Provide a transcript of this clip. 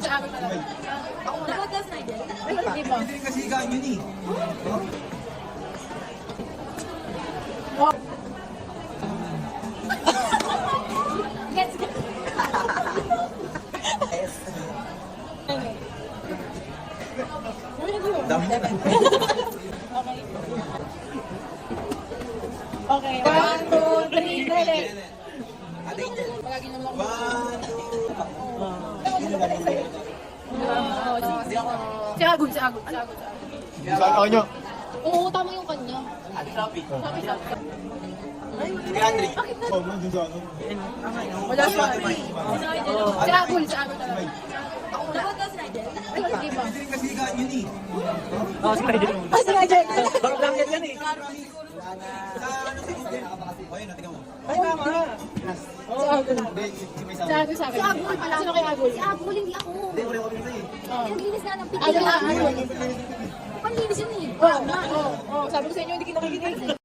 sa akin talaga. Ako muna. Nakagas na dyan. Ay, hindi ba? Hindi kasi higaan yun eh. Oh. Gets ka. Dami na. Okay. Okay. 1, 2, 3, dali. Ate Angel. Pagagin naman ako. 1, 2. Sino ba naman yun? Si Agul, si Agul. Saan ako nyo? Oo, tama yung kanya. Ate Shopee. Sabi siya. Si Andre. Oh, nandun sa ano? Wala siya. Si Agul, si Agul talaga. Ako muna. Nakagas na dyan. Ay, hindi ba? Hindi kasi higaan yun eh. Ah, si Nigel. Barok lang yan yan eh. Sa ano si Angel? O yun, natingnan mo. Ay, tama. Si Agul. Hindi, si May Si Sabi. Agul sa akin. Si Agul pala. Sino kay Agul? Si Agul, hindi ako. Hindi, wala ko rin eh. Yung linis na ng Agul, pitil. Agul. Panlinis yun eh. Oo, oo. Sabi ko sa inyo, hindi kita nakikinig.